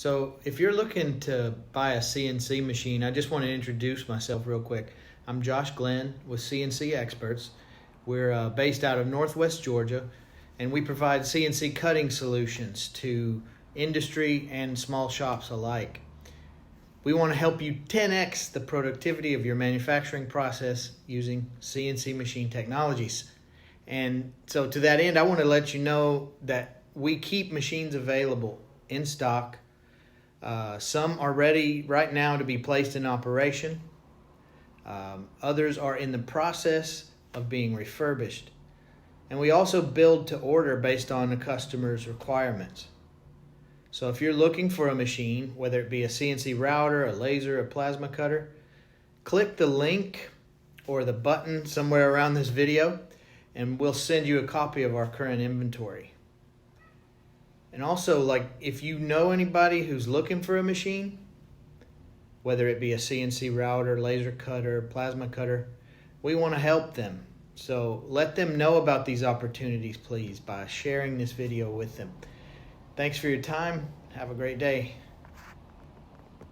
So if you're looking to buy a CNC machine, I just want to introduce myself real quick. I'm Josh Glenn with CNC Experts. We're based out of Northwest Georgia, and we provide CNC cutting solutions to industry and small shops alike. We want to help you 10x the productivity of your manufacturing process using CNC machine technologies. And so to that end, I want to let you know that we keep machines available in stock. Some are ready right now to be placed in operation. Others are in the process of being refurbished. And we also build to order based on the customer's requirements. So if you're looking for a machine, whether it be a CNC router, a laser, a plasma cutter, click the link or the button somewhere around this video, and we'll send you a copy of our current inventory. And also, if you know anybody who's looking for a machine, whether it be a CNC router, laser cutter, plasma cutter, we want to help them. So let them know about these opportunities, please, by sharing this video with them. Thanks for your time. Have a great day.